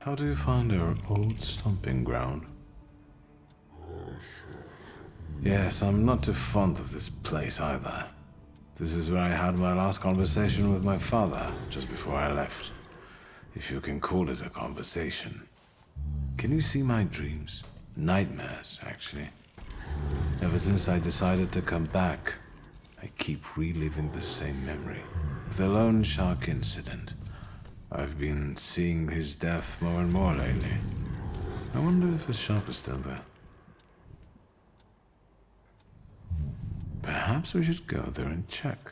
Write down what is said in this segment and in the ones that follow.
How do you find our old stomping ground? Yes, I'm not too fond of this place either. This is where I had my last conversation with my father, just before I left. If you can call it a conversation. Can you see my dreams? Nightmares, actually. Ever since I decided to come back, I keep reliving the same memory. The lone shark incident. I've been seeing his death more and more lately. I wonder if the shark is still there. Perhaps we should go there and check.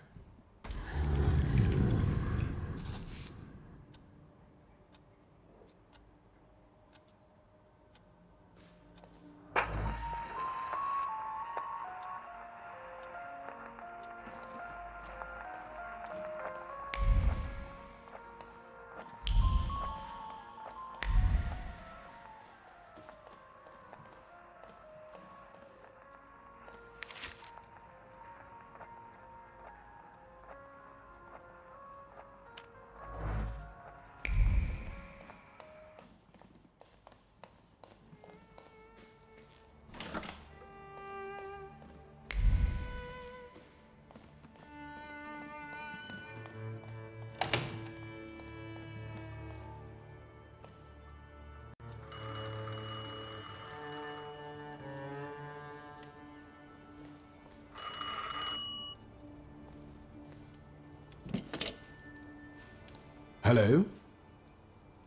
Hello?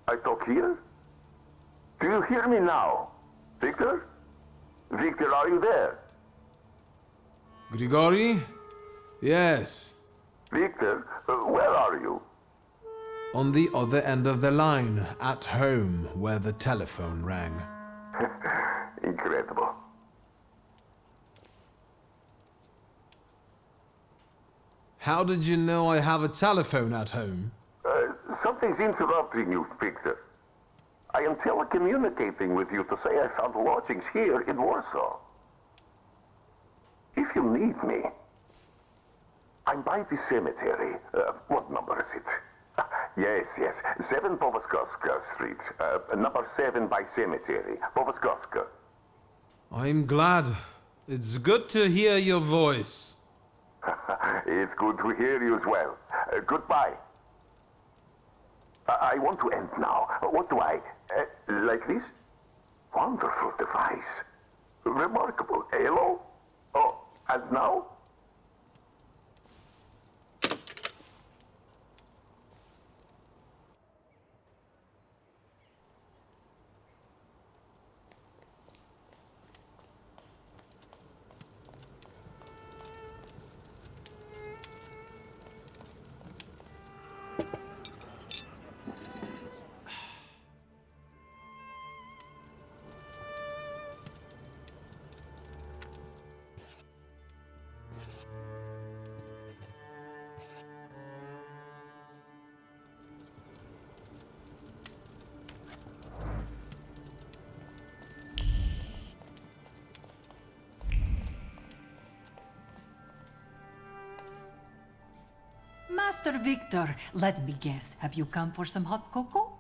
I talk here? Do you hear me now? Victor? Victor, are you there? Grigori? Yes. Victor, where are you? On the other end of the line, at home, where the telephone rang. Incredible. How did you know I have a telephone at home? Something's interrupting you, Victor. I am telecommunicating with you to say I found lodgings here in Warsaw. If you need me, I'm by the cemetery. What number is it? Yes. 7 Powoskoska Street. Number 7 by cemetery. Powoskoska. I'm glad. It's good to hear your voice. It's good to hear you as well. Goodbye. I want to end now. What do I... like this? Wonderful device. Remarkable. Hello? Oh, and now? Master Victor, let me guess. Have you come for some hot cocoa?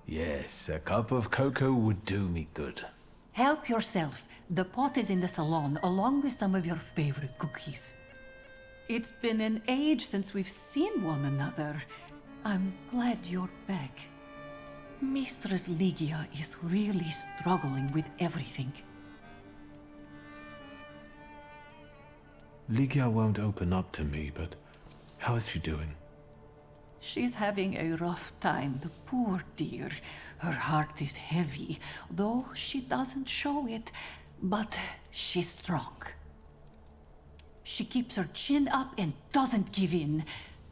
Yes, a cup of cocoa would do me good. Help yourself. The pot is in the salon, along with some of your favorite cookies. It's been an age since we've seen one another. I'm glad you're back. Mistress Ligia is really struggling with everything. Ligia won't open up to me, but how is she doing? She's having a rough time, the poor dear. Her heart is heavy, though she doesn't show it, but she's strong. She keeps her chin up and doesn't give in.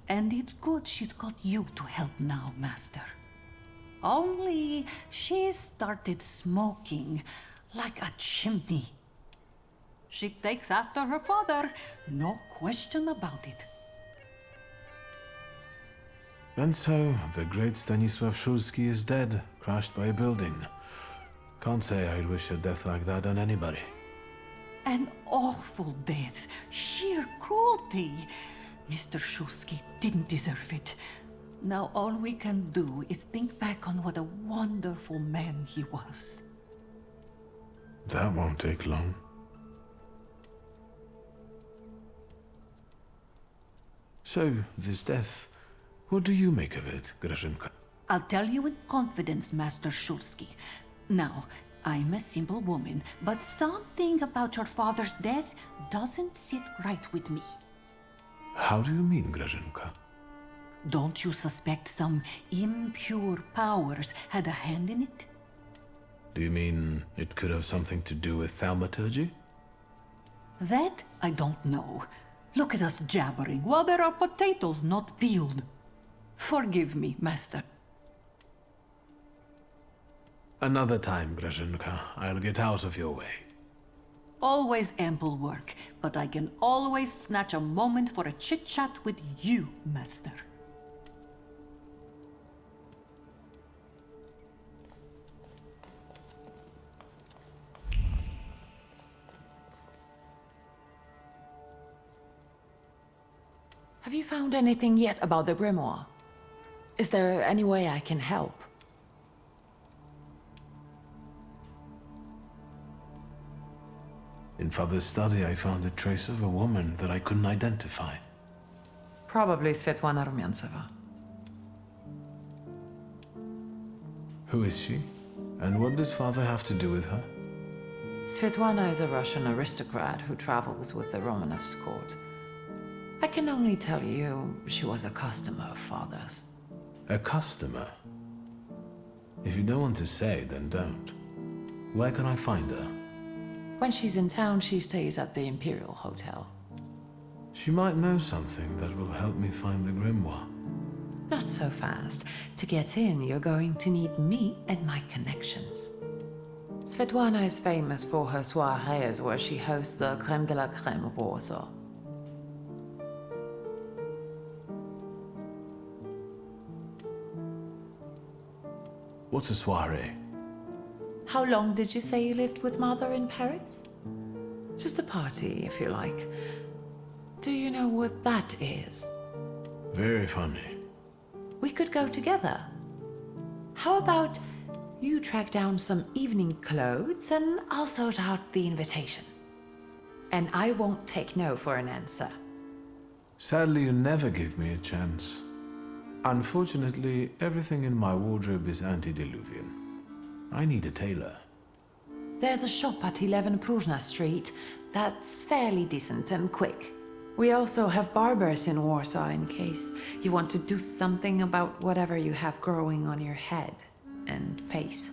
And it's good she's got you to help now, Master. Only she started smoking like a chimney. She takes after her father, no question about it. And so, the great Stanisław Szulski is dead, crushed by a building. Can't say I'd wish a death like that on anybody. An awful death, sheer cruelty. Mr. Shulsky didn't deserve it. Now all we can do is think back on what a wonderful man he was. That won't take long. So, this death, what do you make of it, Grażynka? I'll tell you in confidence, Master Shulsky. Now, I'm a simple woman, but something about your father's death doesn't sit right with me. How do you mean, Grażynka? Don't you suspect some impure powers had a hand in it? Do you mean it could have something to do with Thaumaturge? That I don't know. Look at us jabbering while there are potatoes not peeled. Forgive me, Master. Another time, Grażynka. I'll get out of your way. Always ample work, but I can always snatch a moment for a chit-chat with you, Master. Have you found anything yet about the grimoire? Is there any way I can help? In Father's study, I found a trace of a woman that I couldn't identify. Probably Svetlana Rumyantseva. Who is she? And what did Father have to do with her? Svetlana is a Russian aristocrat who travels with the Romanovs' court. I can only tell you she was a customer of Father's. A customer? If you don't want to say, then don't. Where can I find her? When she's in town, she stays at the Imperial Hotel. She might know something that will help me find the grimoire. Not so fast. To get in, you're going to need me and my connections. Svetlana is famous for her soirees where she hosts the crème de la crème of Warsaw. What's a soiree? How long did you say you lived with Mother in Paris? Just a party, if you like. Do you know what that is? Very funny. We could go together. How about you track down some evening clothes and I'll sort out the invitation. And I won't take no for an answer. Sadly, you never give me a chance. Unfortunately, everything in my wardrobe is antediluvian. I need a tailor. There's a shop at 11 Pruzhna Street that's fairly decent and quick. We also have barbers in Warsaw in case you want to do something about whatever you have growing on your head and face.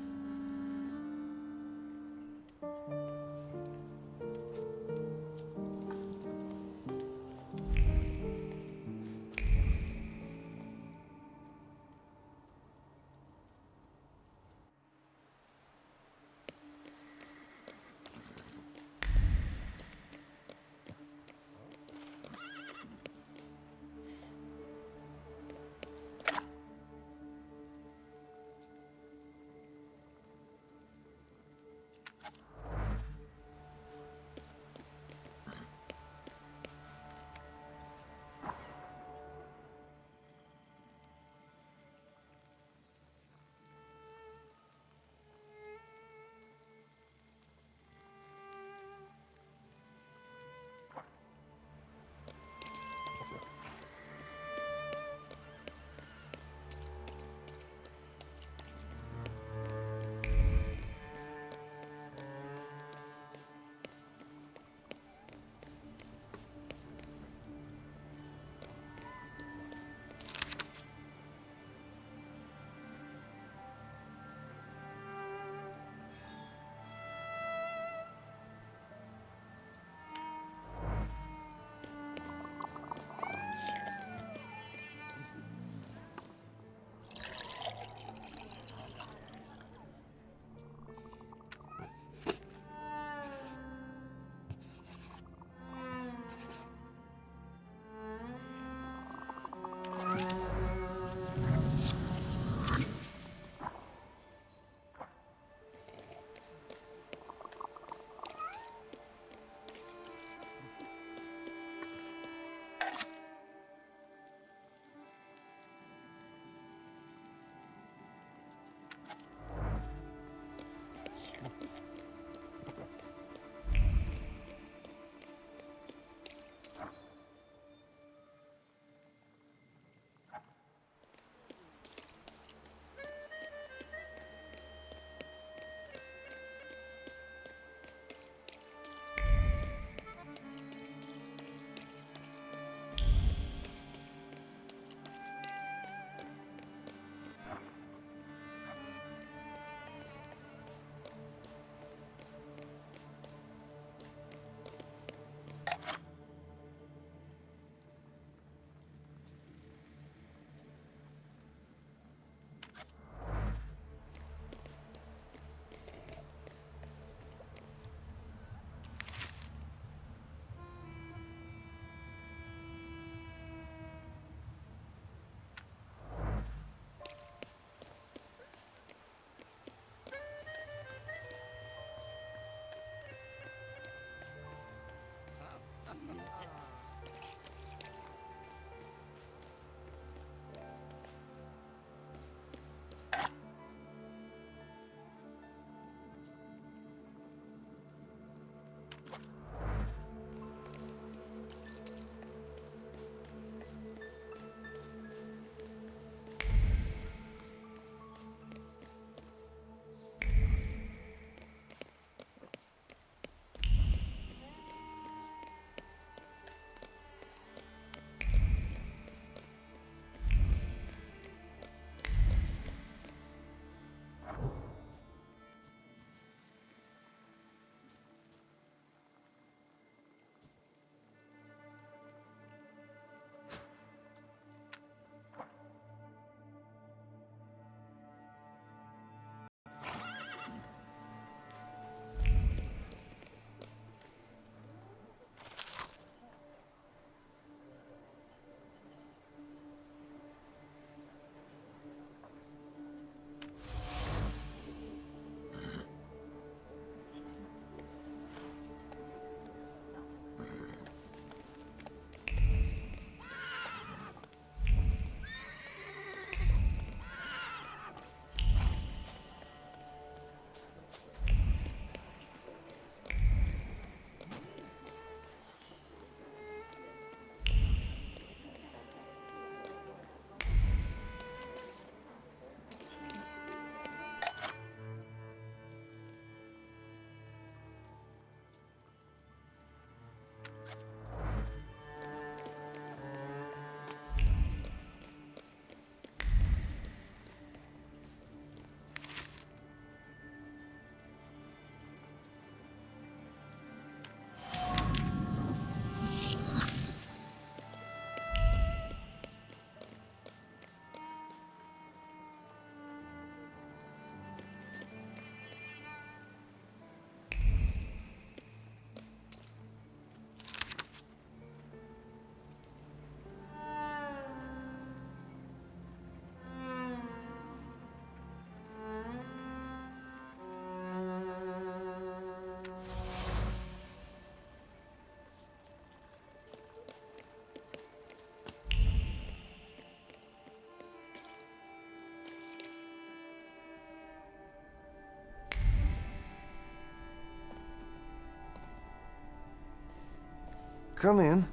Come in.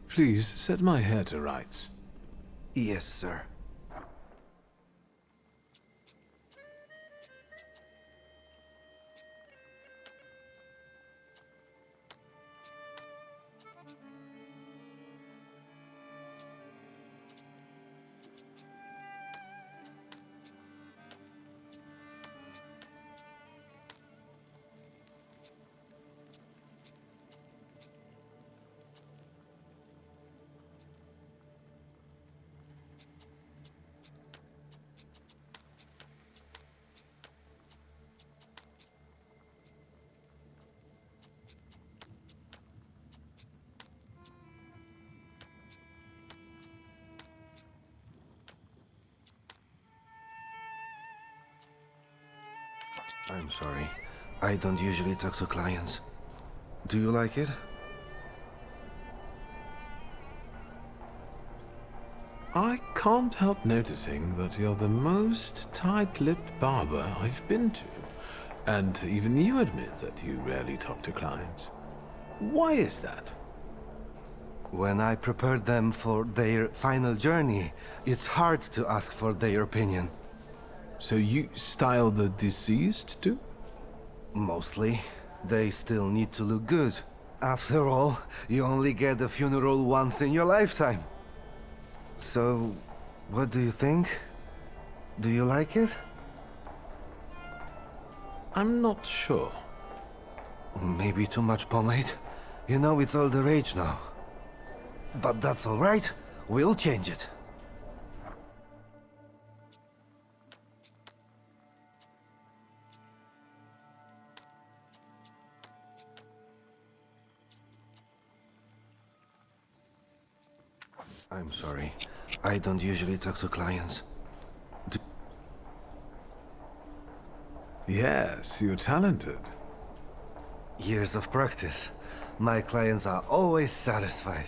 Please set my hair to rights. Yes, sir. I'm sorry. I don't usually talk to clients. Do you like it? I can't help noticing that you're the most tight-lipped barber I've been to. And even you admit that you rarely talk to clients. Why is that? When I prepared them for their final journey, it's hard to ask for their opinion. So you style the deceased too? Mostly. They still need to look good. After all, you only get a funeral once in your lifetime. So, what do you think? Do you like it? I'm not sure. Maybe too much pomade. You know, it's all the rage now. But that's all right. We'll change it. I'm sorry. I don't usually talk to clients. Yes, you're talented. Years of practice. My clients are always satisfied.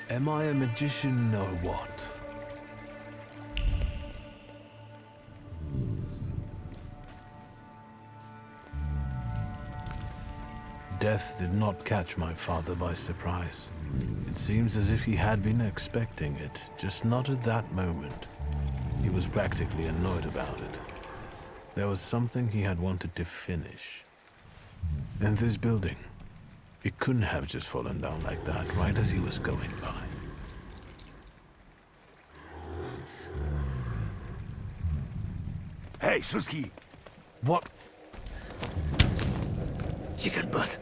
Am I a magician or what? Death did not catch my father by surprise. It seems as if he had been expecting it, just not at that moment. He was practically annoyed about it. There was something he had wanted to finish. And this building, it couldn't have just fallen down like that, right as he was going by. Hey, Suski! What? Chicken butt!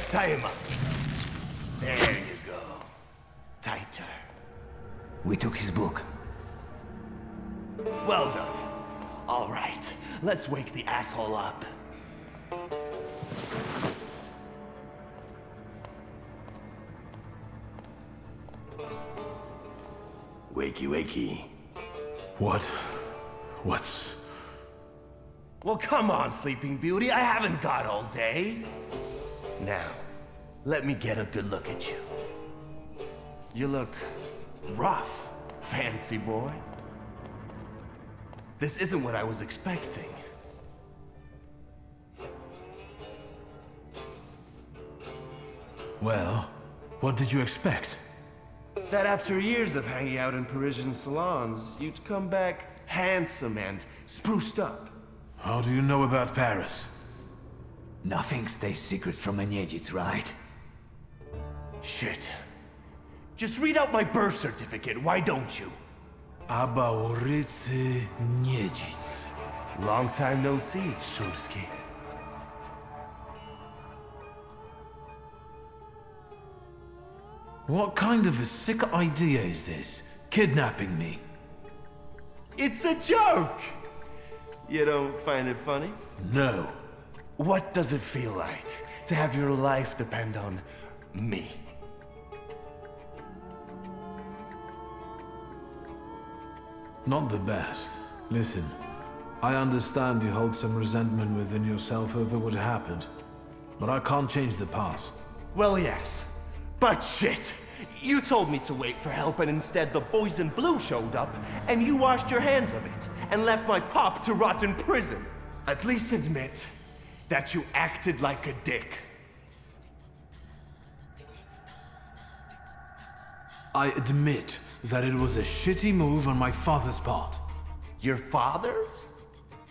Tie him up. There you go. Tighter. We took his book. Well done. All right, let's wake the asshole up. Wakey, wakey. What's... Well, come on, Sleeping Beauty. I haven't got all day. Now, let me get a good look at you. You look rough, fancy boy. This isn't what I was expecting. Well, what did you expect? That after years of hanging out in Parisian salons, you'd come back handsome and spruced up. How do you know about Paris? Nothing stays secret from a Niedzic, right? Shit. Just read out my birth certificate, why don't you? Aba ulicy Niedzic. Long time no see, Szulski. What kind of a sick idea is this? Kidnapping me? It's a joke! You don't find it funny? No. What does it feel like to have your life depend on me? Not the best. Listen, I understand you hold some resentment within yourself over what happened, but I can't change the past. Well, yes. But shit! You told me to wait for help and instead the boys in blue showed up and you washed your hands of it and left my pop to rot in prison. At least admit that you acted like a dick. I admit that it was a shitty move on my father's part. Your father's?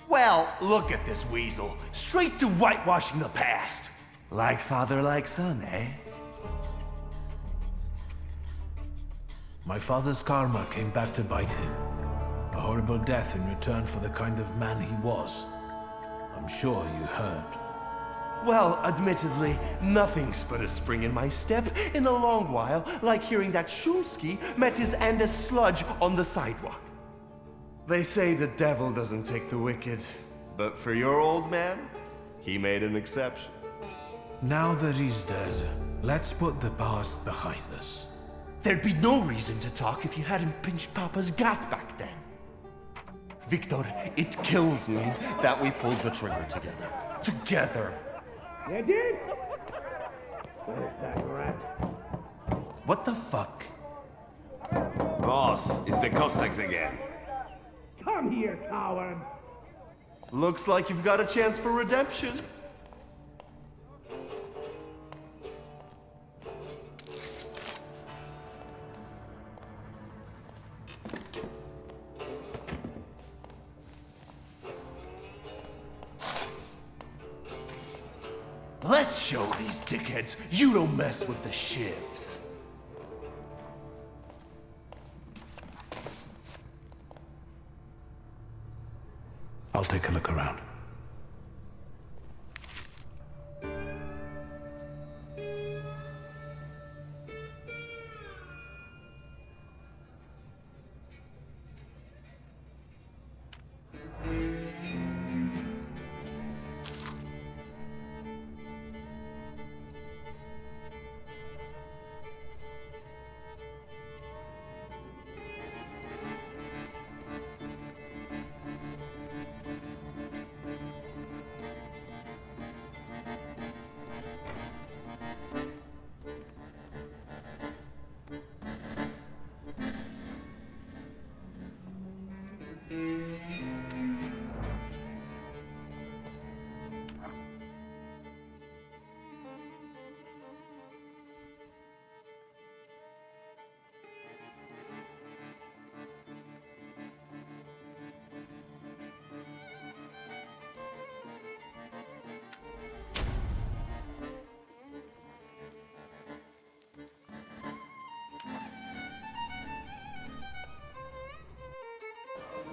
Well, look at this weasel. Straight to whitewashing the past. Like father, like son, eh? My father's karma came back to bite him. A horrible death in return for the kind of man he was. I'm sure you heard. Well, admittedly, nothing's put a spring in my step in a long while, like hearing that Szulski met his Andes sludge on the sidewalk. They say the devil doesn't take the wicked, but for your old man, he made an exception. Now that he's dead, let's put the past behind us. There'd be no reason to talk if you hadn't pinched Papa's gut back then. Victor, it kills me that we pulled the trigger together. Together. Where's that rat? What the fuck? Boss, it's the Cossacks again. Come here, coward! Looks like you've got a chance for redemption. Let's show these dickheads you don't mess with the shivs. I'll take a look around.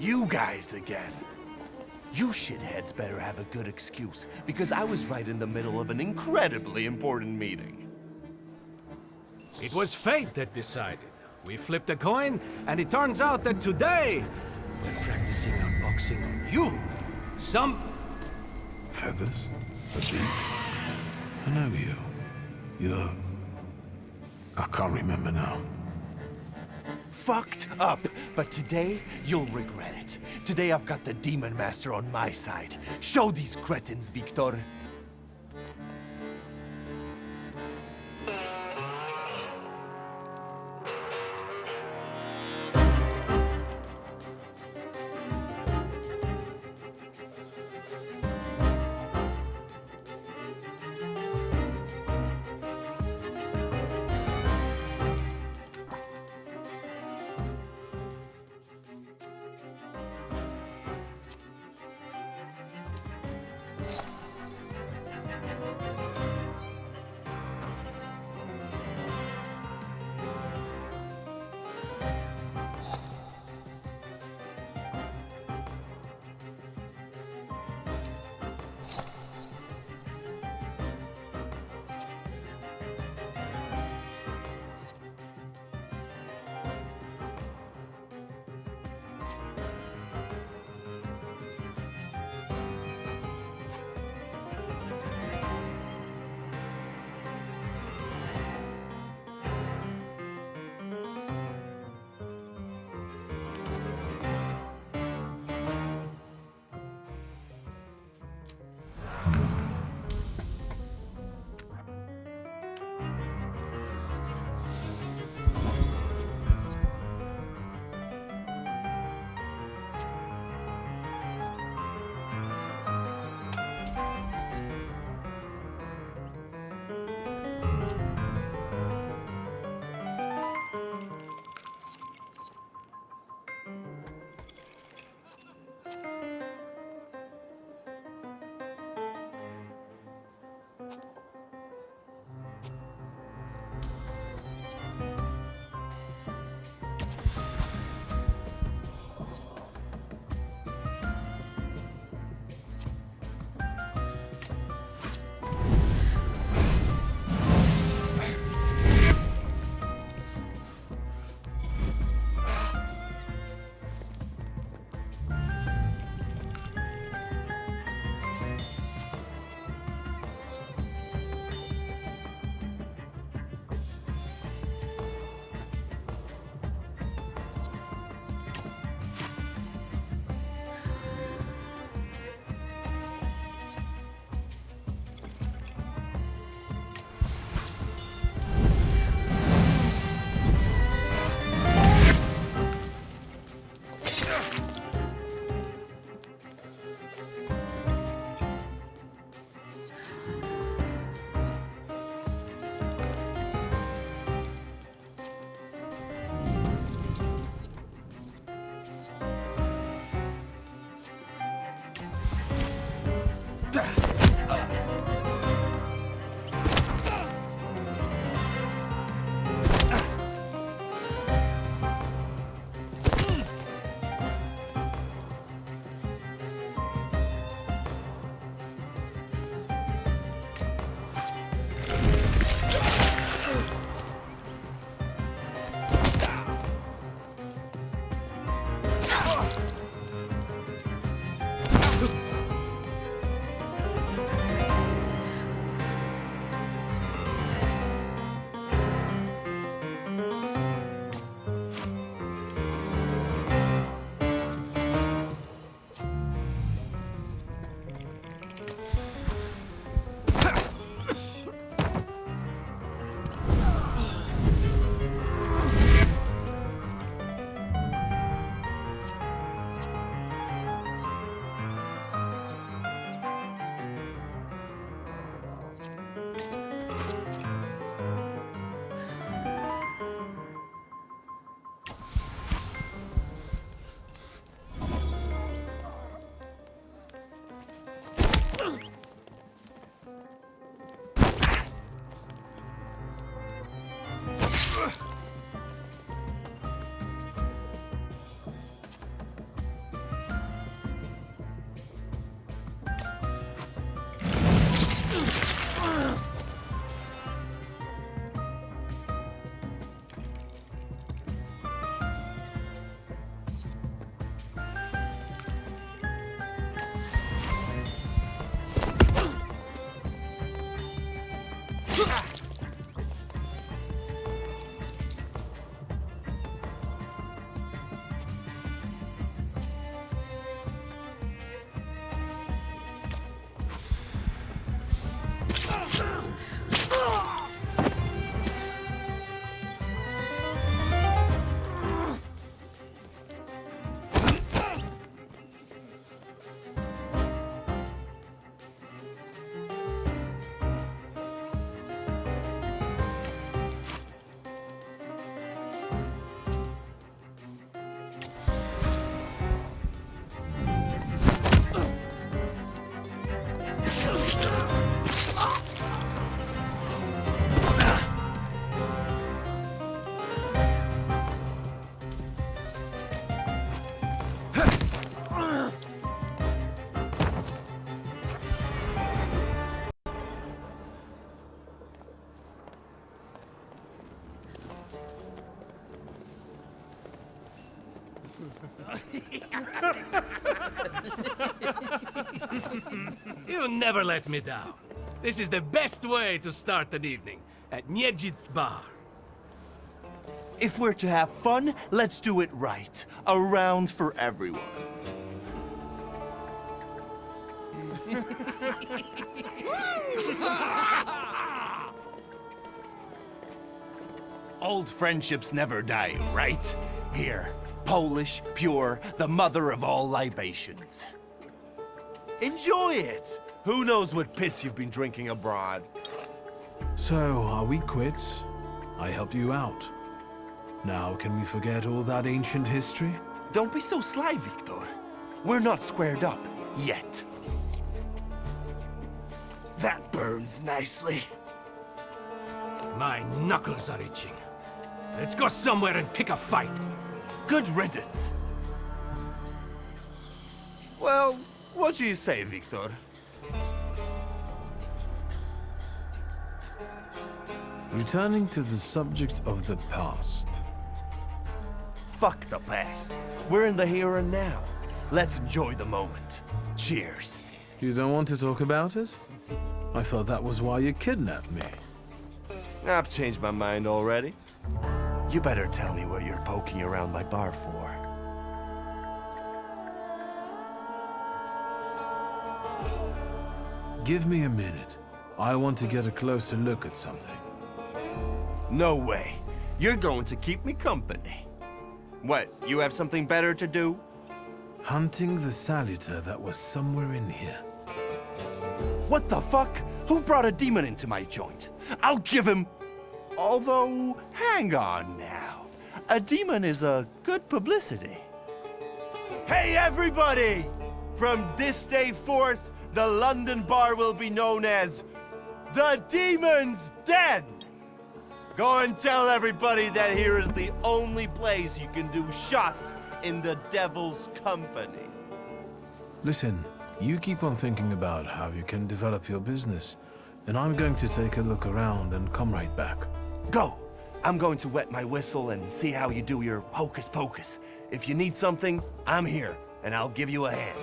You guys again. You shitheads better have a good excuse, because I was right in the middle of an incredibly important meeting. It was fate that decided. We flipped a coin, and it turns out that today, we're practicing our boxing on you. Some... Feathers? A beak? I know you. You're... I can't remember now. Fucked up, but today you'll regret it. Today I've got the Demon Master on my side. Show these cretins, Victor. You never let me down. This is the best way to start an evening, at Niedzic's bar. If we're to have fun, let's do it right. A round for everyone. Old friendships never die, right? Here, Polish, pure, the mother of all libations. Enjoy it! Who knows what piss you've been drinking abroad? So, are we quits? I helped you out. Now, can we forget all that ancient history? Don't be so sly, Victor. We're not squared up, yet. That burns nicely. My knuckles are itching. Let's go somewhere and pick a fight. Good riddance. Well, what do you say, Victor? Returning to the subject of the past. Fuck the past. We're in the here and now. Let's enjoy the moment. Cheers. You don't want to talk about it? I thought that was why you kidnapped me. I've changed my mind already. You better tell me what you're poking around my bar for. Give me a minute. I want to get a closer look at something. No way. You're going to keep me company. What, you have something better to do? Hunting the saluter that was somewhere in here. What the fuck? Who brought a demon into my joint? I'll give him... Although, hang on now. A demon is a good publicity. Hey everybody! From this day forth, the London bar will be known as the Demon's Den! Go and tell everybody that here is the only place you can do shots in the devil's company. Listen, you keep on thinking about how you can develop your business, and I'm going to take a look around and come right back. Go! I'm going to wet my whistle and see how you do your hocus pocus. If you need something, I'm here, and I'll give you a hand.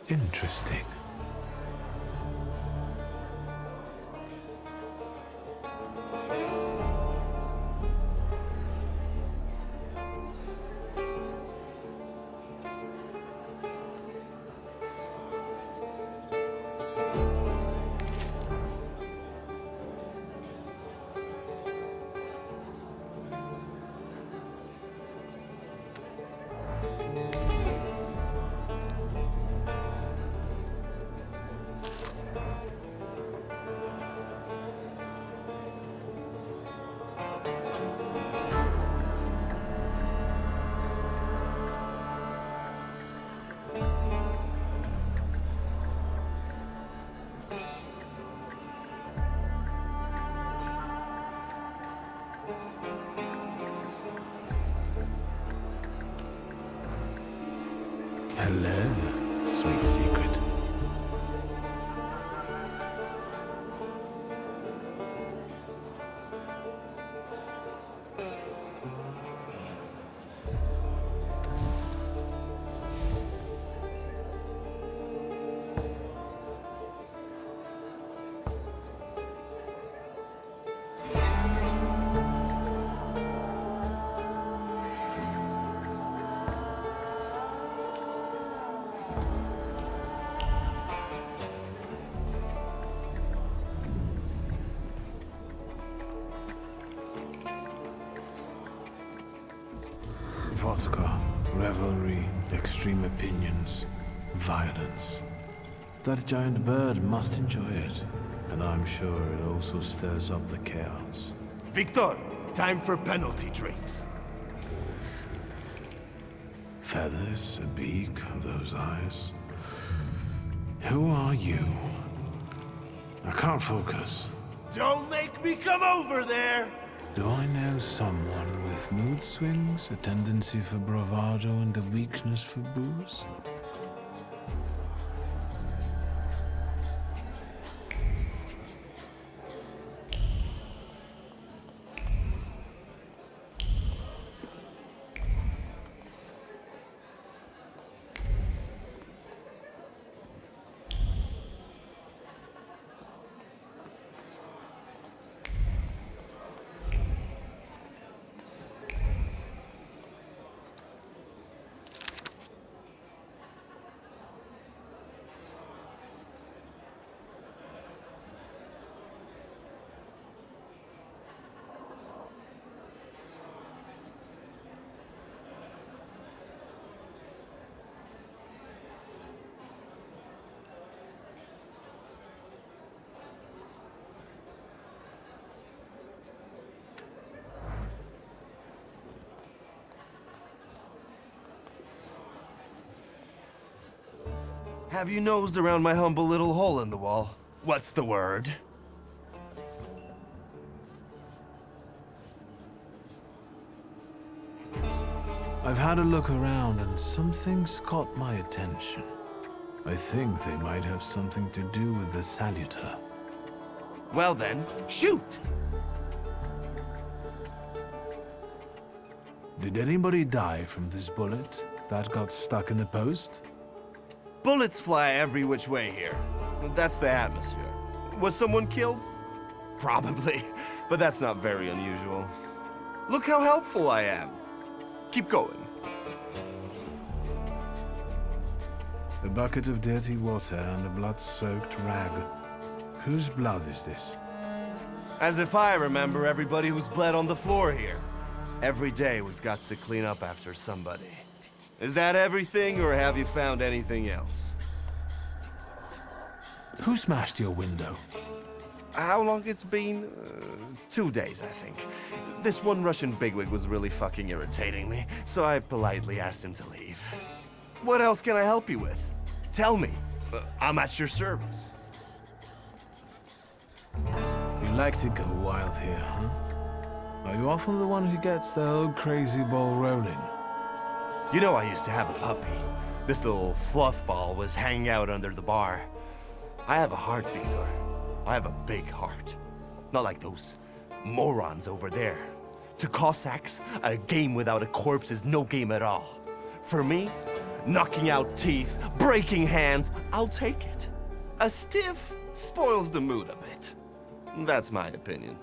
Interesting. Hello, sweet secret. Vodka, revelry, extreme opinions, violence. That giant bird must enjoy it, and I'm sure it also stirs up the chaos. Victor, time for penalty drinks. Feathers, a beak, those eyes. Who are you? I can't focus. Don't make me come over there! Do I know someone with mood swings, a tendency for bravado, and a weakness for booze? Have you nosed around my humble little hole in the wall? What's the word? I've had a look around and something's caught my attention. I think they might have something to do with the Salutor. Well then, shoot! Did anybody die from this bullet that got stuck in the post? Bullets fly every which way here. That's the atmosphere. Was someone killed? Probably, but that's not very unusual. Look how helpful I am. Keep going. A bucket of dirty water and a blood-soaked rag. Whose blood is this? As if I remember everybody who's bled on the floor here. Every day we've got to clean up after somebody. Is that everything, or have you found anything else? Who smashed your window? How long it's been? 2 days, I think. This one Russian bigwig was really fucking irritating me, so I politely asked him to leave. What else can I help you with? Tell me. I'm at your service. You like to go wild here, huh? Are you often the one who gets the whole crazy ball rolling? You know, I used to have a puppy. This little fluff ball was hanging out under the bar. I have a heart, Victor. I have a big heart. Not like those morons over there. To Cossacks, a game without a corpse is no game at all. For me, Knocking out teeth, breaking hands, I'll take it. A stiff spoils the mood a bit. That's my opinion.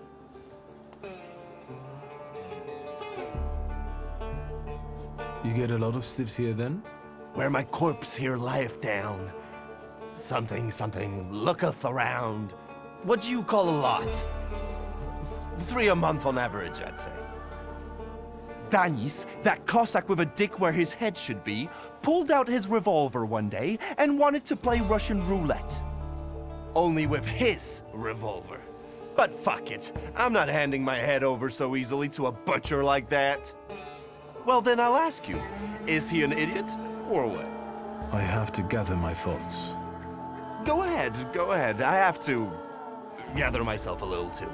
You get a lot of stiffs here then? Where my corpse here lieth down. Something looketh around. What do you call a lot? 3 a month on average, I'd say. Danis, that Cossack with a dick where his head should be, pulled out his revolver one day and wanted to play Russian roulette. Only with his revolver. But fuck it, I'm not handing my head over so easily to a butcher like that. Well then I'll ask you, is he an idiot, or what? I have to gather my thoughts. Go ahead, I have to gather myself a little too.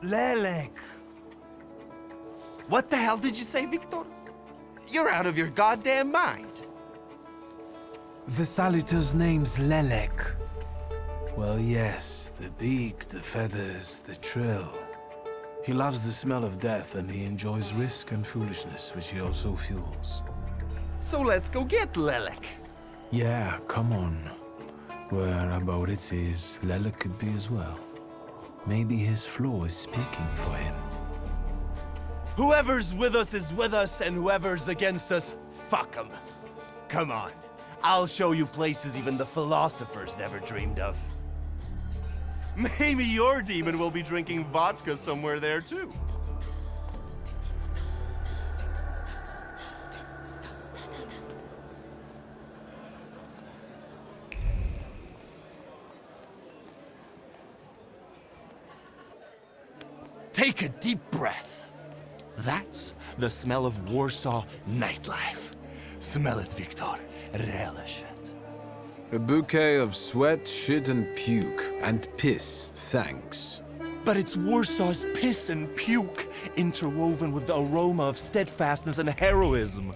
Lelek. What the hell did you say, Victor? You're out of your goddamn mind. The Salutor's name's Lelek. Well, yes, the beak, the feathers, the trill. He loves the smell of death and he enjoys risk and foolishness, which he also fuels. So let's go get Lelek. Yeah, come on. Where Aboritz is, Lelek could be as well. Maybe his flaw is speaking for him. Whoever's with us is with us, and whoever's against us, fuck 'em. Come on, I'll show you places even the philosophers never dreamed of. Maybe your demon will be drinking vodka somewhere there too. Take a deep breath. That's the smell of Warsaw nightlife. Smell it, Victor. Relish it. A bouquet of sweat, shit, and puke. And piss, thanks. But it's Warsaw's piss and puke interwoven with the aroma of steadfastness and heroism.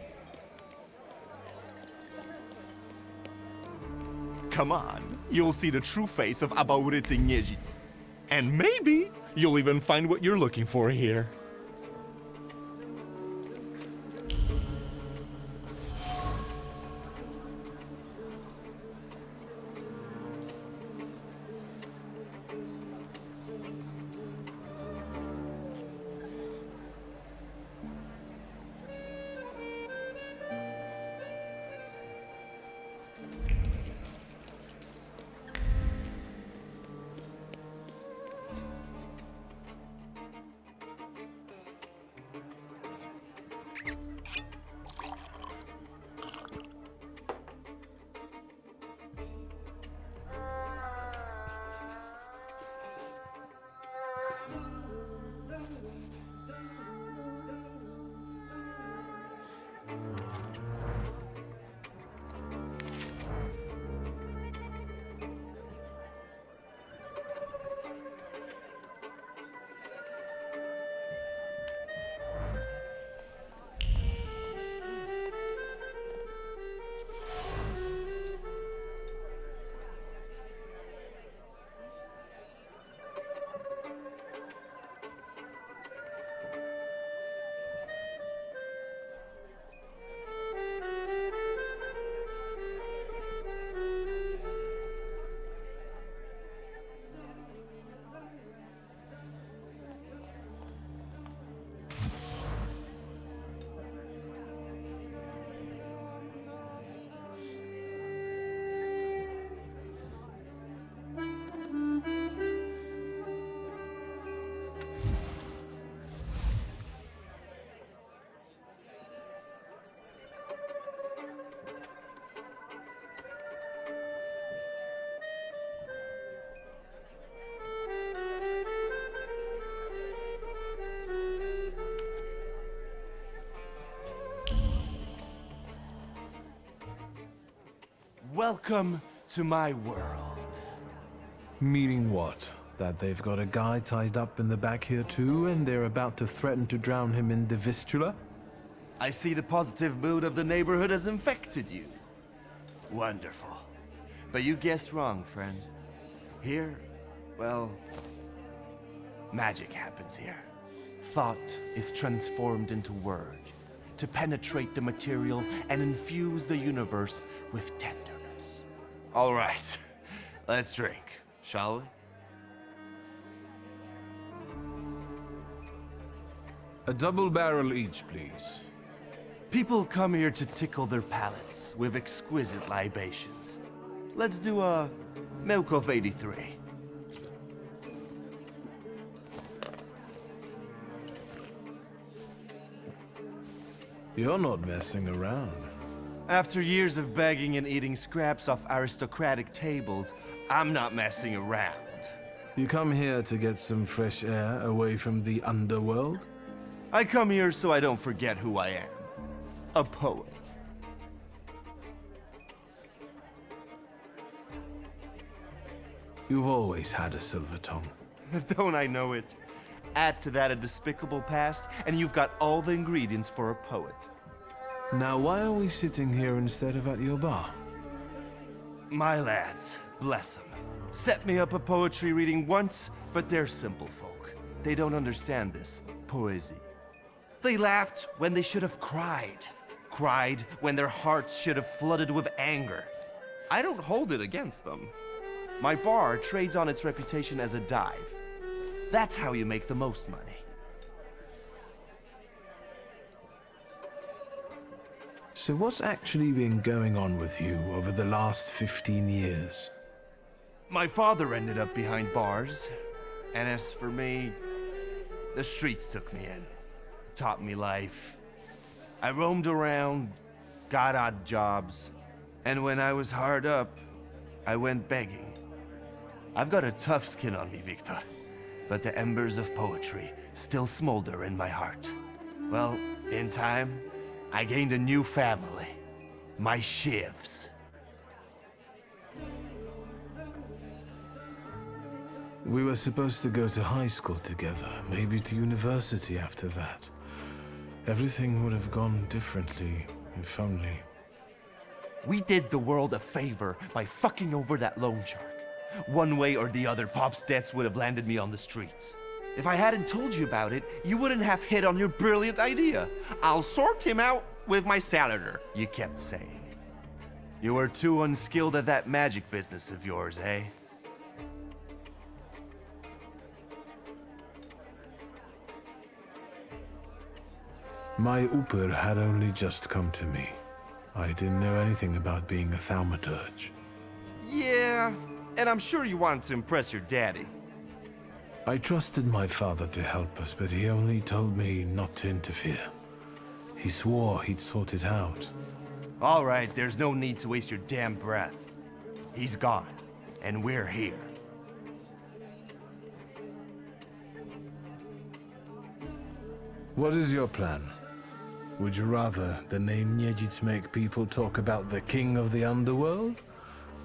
Come on, you'll see the true face of Aboritz Niedzic. And maybe you'll even find what you're looking for here. Welcome to my world. Meaning what? That they've got a guy tied up in the back here too, and they're about to threaten to drown him in the Vistula? I see the positive mood of the neighborhood has infected you. Wonderful. But you guessed wrong, friend. Here, well, magic happens here. Thought is transformed into word. to penetrate the material and infuse the universe with tenderness. All right, let's drink, shall we? A double barrel each, please. People come here to tickle their palates with exquisite libations. Let's do a Milk of 83. You're not messing around. After years of begging and eating scraps off aristocratic tables, I'm not messing around. You come here to get some fresh air away from the underworld? I come here so I don't forget who I am. A poet. You've always had a silver tongue. Don't I know it? Add to that a despicable past, and you've got all the ingredients for a poet. Now, why are we sitting here instead of at your bar? My lads, bless them, set me up a poetry reading once, but they're simple folk. They don't understand this poesy. They laughed when they should have cried. Cried when their hearts should have flooded with anger. I don't hold it against them. My bar trades on its reputation as a dive. That's how you make the most money. So what's actually been going on with you over the last 15 years? My father ended up behind bars, and as for me, the streets took me in, taught me life. I roamed around, got odd jobs, and when I was hard up, I went begging. I've got a tough skin on me, Victor, but the embers of poetry still smolder in my heart. Well, in time, I gained a new family, my shivs. We were supposed to go to high school together, maybe to university after that. Everything would have gone differently, if only. We did the world a favor by fucking over that loan shark. One way or the other, Pop's debts would have landed me on the streets. If I hadn't told you about it, you wouldn't have hit on your brilliant idea. I'll sort him out with my salader, you kept saying. You were too unskilled at that magic business of yours, eh? My Uper had only just come to me. I didn't know anything about being a Thaumaturge. Yeah, and I'm sure you wanted to impress your daddy. I trusted my father to help us, but he only told me not to interfere. He swore he'd sort it out. All right, there's no need to waste your damn breath. He's gone, and we're here. What is your plan? Would you rather the name Niedzits make people talk about the king of the underworld,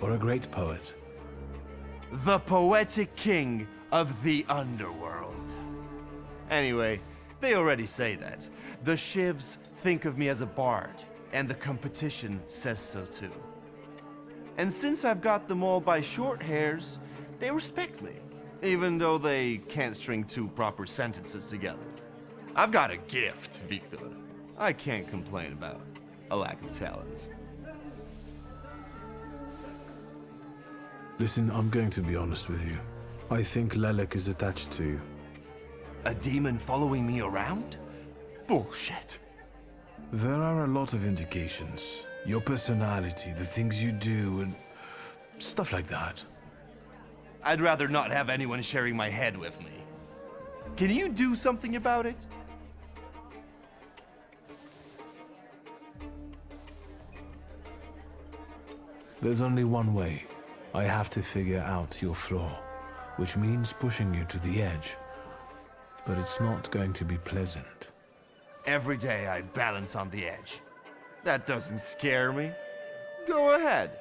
or a great poet? The poetic king of the underworld. Anyway, they already say that. The shivs think of me as a bard, and the competition says so too. And since I've got them all by short hairs, they respect me, even though they can't string two proper sentences together. I've got a gift, Victor. I can't complain about a lack of talent. Listen, I'm going to be honest with you. I think Lelek is attached to you. A demon following me around? Bullshit. There are a lot of indications. Your personality, the things you do, and stuff like that. I'd rather not have anyone sharing my head with me. Can you do something about it? There's only one way. I have to figure out your flaw, which means pushing you to the edge. But it's not going to be pleasant. Every day I balance on the edge. That doesn't scare me. Go ahead.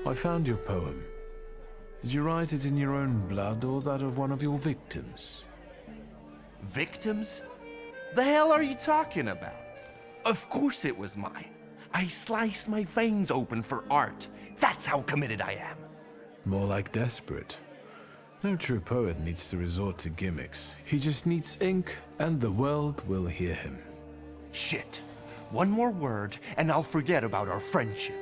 I found your poem. Did you write it in your own blood or that of one of your victims? Victims? The hell are you talking about? Of course it was mine. I slice my veins open for art. That's how committed I am. More like desperate. No true poet needs to resort to gimmicks. He just needs ink, and the world will hear him. Shit. One more word, and I'll forget about our friendship.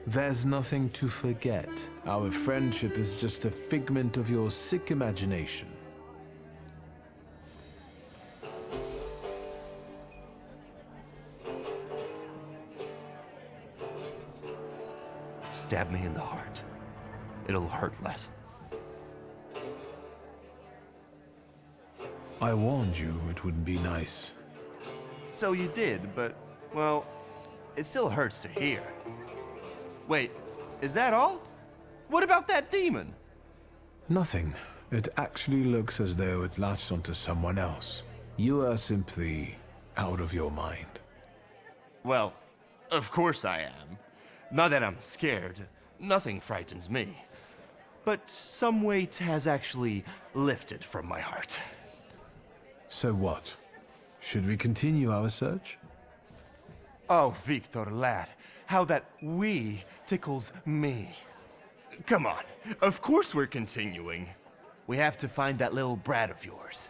There's nothing to forget. Our friendship is just a figment of your sick imagination. Stab me in the heart. It'll hurt less. I warned you it wouldn't be nice. So you did, but, well, it still hurts to hear. Wait, is that all? What about that demon? Nothing. It actually looks as though it latched onto someone else. You are simply out of your mind. Well, of course I am. Not that I'm scared. Nothing frightens me. But some weight has actually lifted from my heart. So what? Should we continue our search? Oh, Victor, lad, how that "we" tickles me. Come on, of course we're continuing. We have to find that little brat of yours.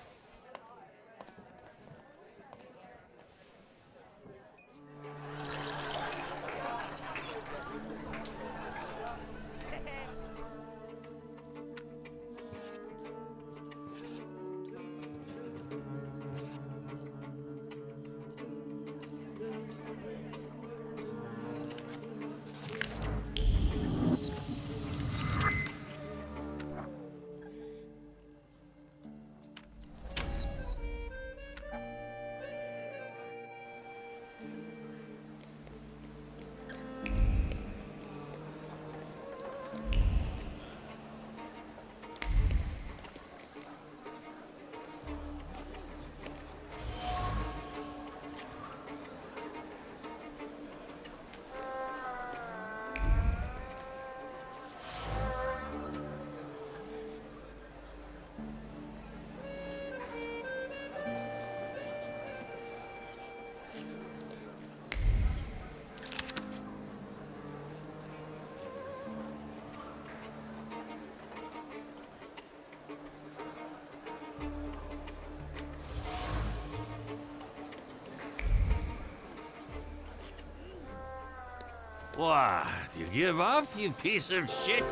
What? You give up, you piece of shit?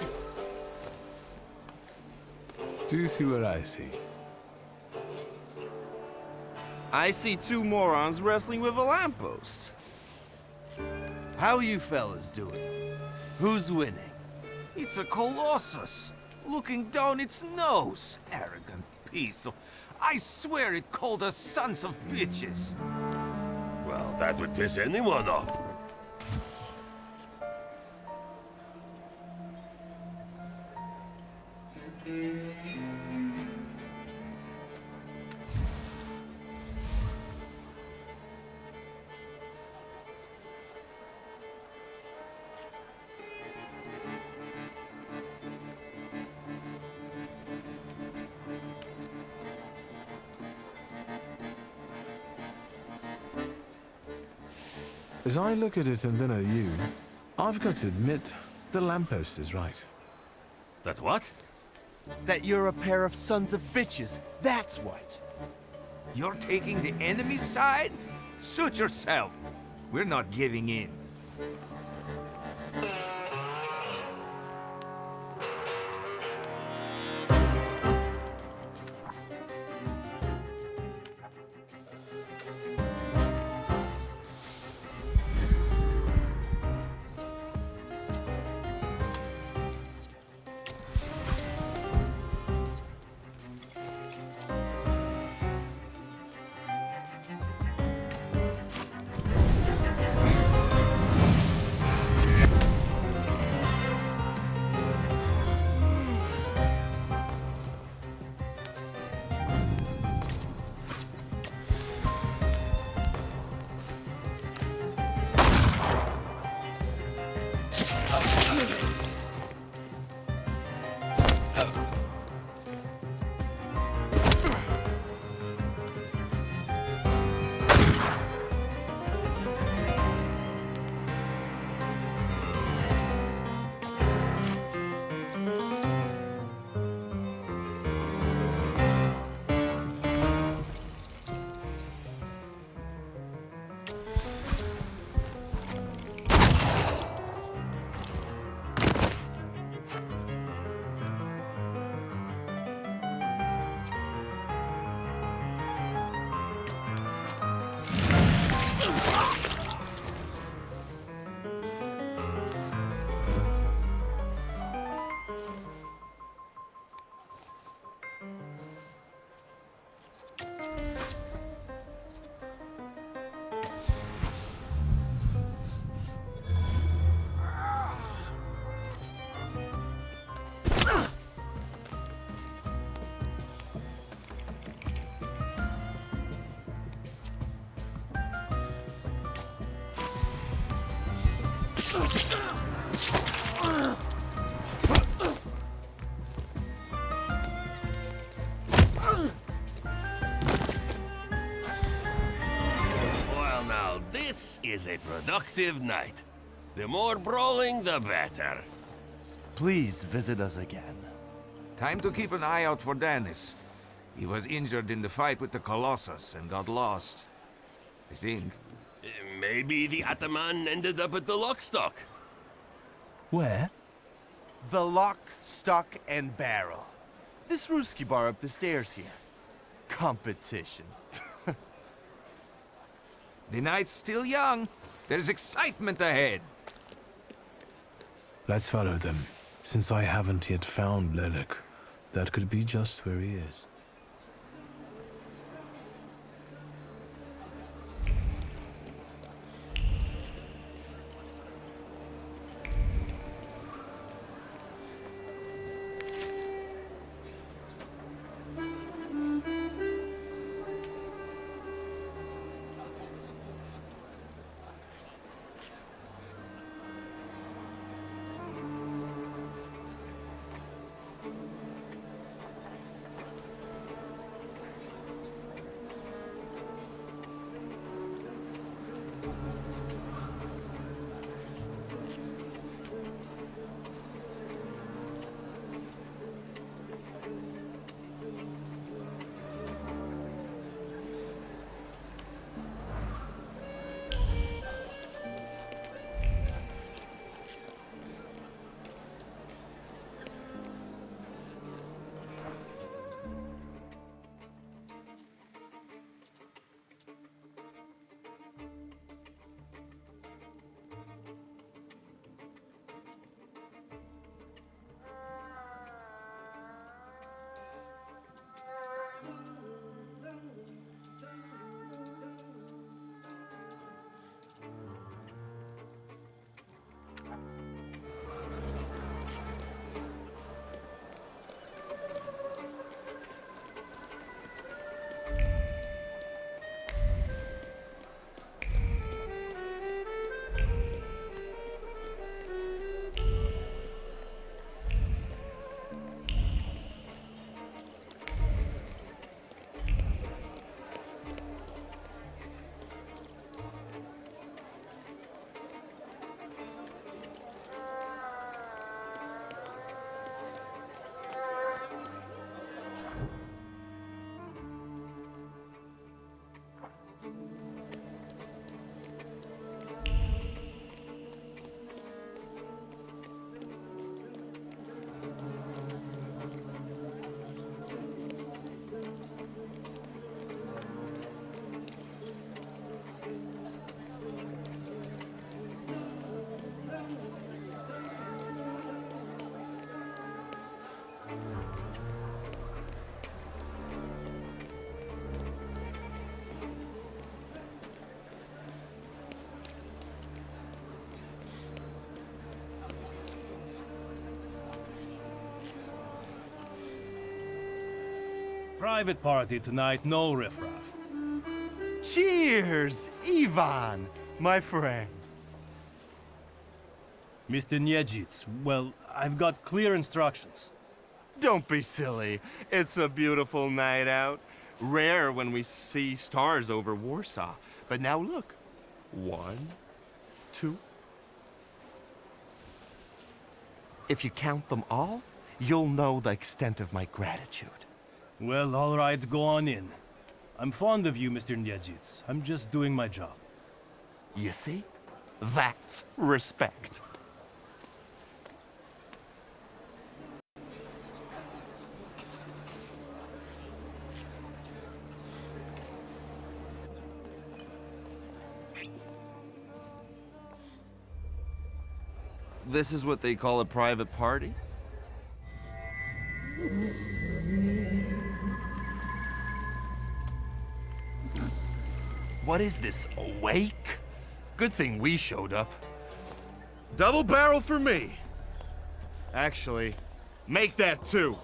Do you see what I see? I see two morons wrestling with a lamppost. How you fellas doing? Who's winning? It's a colossus, looking down its nose. Arrogant piece of... I swear it called us sons of bitches. Well, that would piss anyone off. As I look at it and then at you, I've got to admit, the lamppost is right. That what? That you're a pair of sons of bitches, that's what. You're taking the enemy's side? Suit yourself. We're not giving in. Well, now, this is a productive night. The more brawling, the better. Please visit us again. Time to keep an eye out for Dennis. He was injured in the fight with the Colossus and got lost. I think. Maybe the Ataman ended up at the Lockstock. Where? The Lock, Stock, and Barrel. This Ruski bar up the stairs here. Competition. The night's still young. There's excitement ahead. Let's follow them. Since I haven't yet found Lelik, that could be just where he is. Private party tonight, no riffraff. Cheers, Ivan, my friend. Mr. Niedzits, well, I've got clear instructions. Don't be silly. It's a beautiful night out. Rare when we see stars over Warsaw. But now look. 1, 2. If you count them all, you'll know the extent of my gratitude. Well, all right, go on in. I'm fond of you, Mr. Niedzits. I'm just doing my job. You see? That's respect. This is what they call a private party? What is this, a wake? Good thing we showed up. Double barrel for me. Actually, make that 2.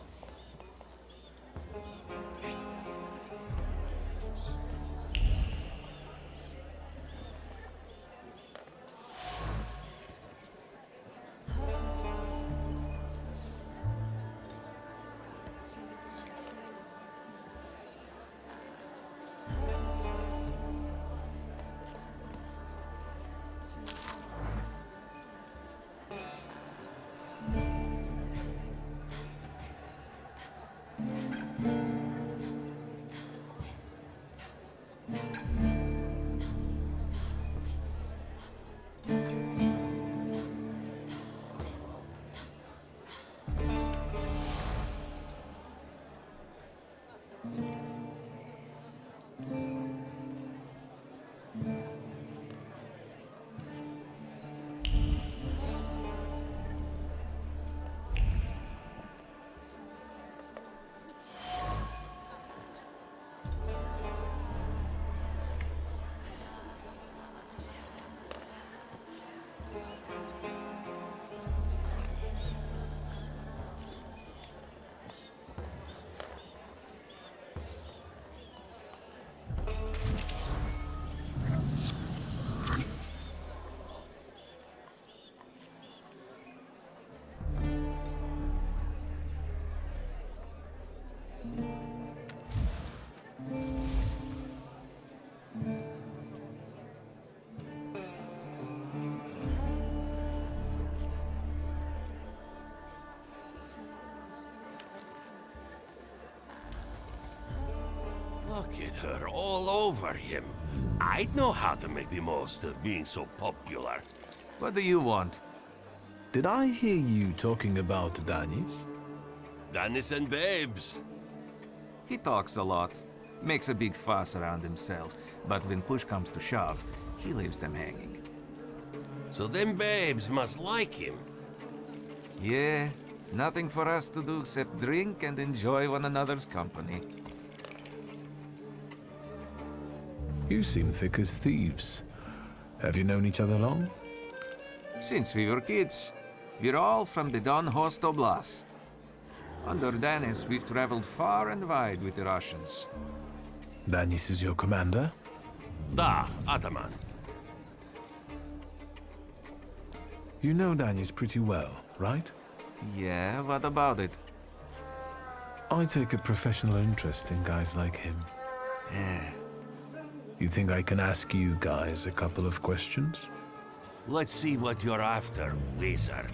with her all over him. I'd know how to make the most of being so popular. What do you want? Did I hear you talking about Danis? Danis and babes. He talks a lot, makes a big fuss around himself, but when push comes to shove, he leaves them hanging. So them babes must like him. Yeah, nothing for us to do except drink and enjoy one another's company. You seem thick as thieves. Have you known each other long? Since we were kids, we're all from the Don Host Oblast. Under Danis, we've traveled far and wide with the Russians. Danis is your commander? Da, Ataman. You know Danis pretty well, right? Yeah, what about it? I take a professional interest in guys like him. Yeah. You think I can ask you guys a couple of questions? Let's see what you're after, wizard.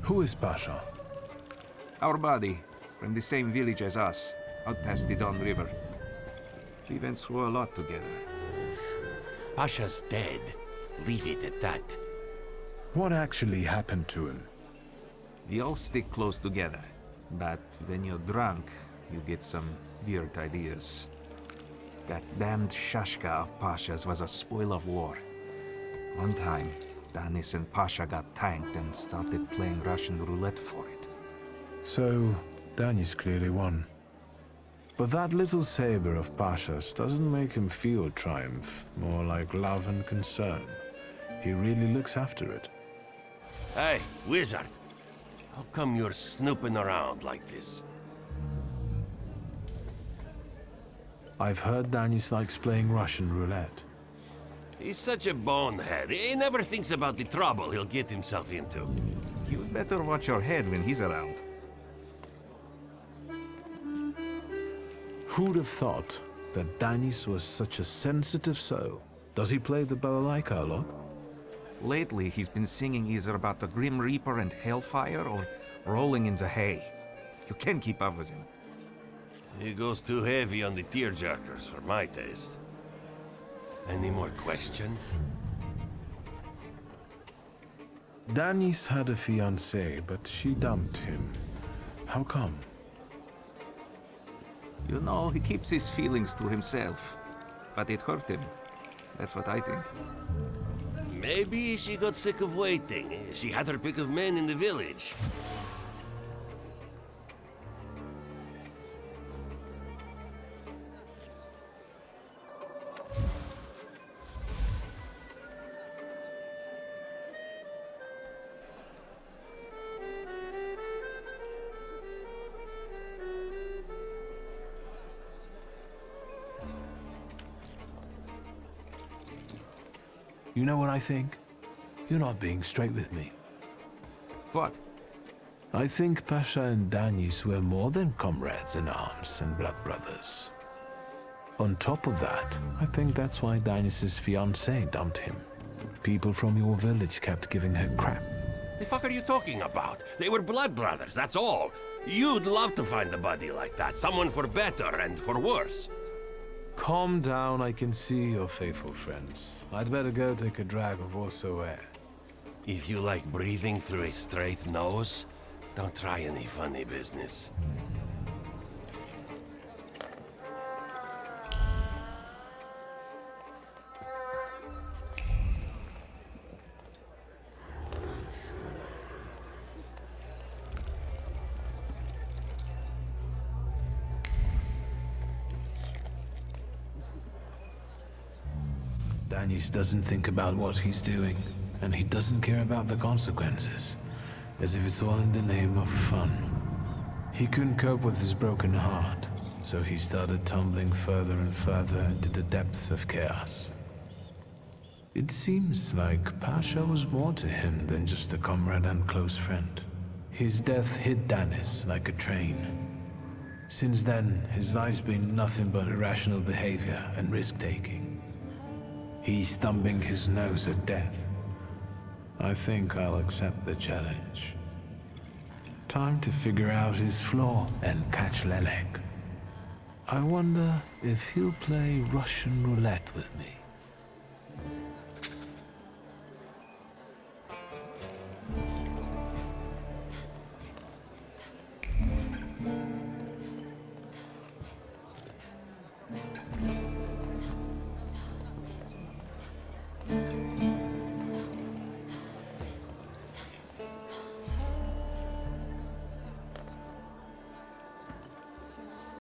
Who is Pasha? Our buddy, from the same village as us, out past the Don River. We went through a lot together. Pasha's dead. Leave it at that. What actually happened to him? We all stick close together, but when you're drunk, you get some weird ideas. That damned Shashka of Pasha's was a spoil of war. One time, Danis and Pasha got tanked and started playing Russian roulette for it. So, Danis clearly won. But that little saber of Pasha's doesn't make him feel triumph, more like love and concern. He really looks after it. Hey, wizard. How come you're snooping around like this? I've heard Danis likes playing Russian roulette. He's such a bonehead. He never thinks about the trouble he'll get himself into. You'd better watch your head when he's around. Who'd have thought that Danis was such a sensitive soul? Does he play the balalaika a lot? Lately, he's been singing either about the Grim Reaper and Hellfire or rolling in the hay. You can't keep up with him. He goes too heavy on the tearjerkers for my taste. Any more questions? Danis had a fiancée, but she dumped him. How come? You know, he keeps his feelings to himself. But it hurt him. That's what I think. Maybe she got sick of waiting. She had her pick of men in the village. You know what I think? You're not being straight with me. What? I think Pasha and Danis were more than comrades in arms and blood brothers. On top of that, I think that's why Danis' fiancée dumped him. People from your village kept giving her crap. The fuck are you talking about? They were blood brothers, that's all. You'd love to find a buddy like that. Someone for better and for worse. Calm down, I can see you're faithful friends. I'd better go take a drag of also air. If you like breathing through a straight nose, don't try any funny business. Danis doesn't think about what he's doing, and he doesn't care about the consequences, as if it's all in the name of fun. He couldn't cope with his broken heart, so he started tumbling further and further into the depths of chaos. It seems like Pasha was more to him than just a comrade and close friend. His death hit Danis like a train. Since then, his life's been nothing but irrational behavior and risk-taking. He's thumbing his nose at death. I think I'll accept the challenge. Time to figure out his flaw and catch Lelek. I wonder if he'll play Russian roulette with me.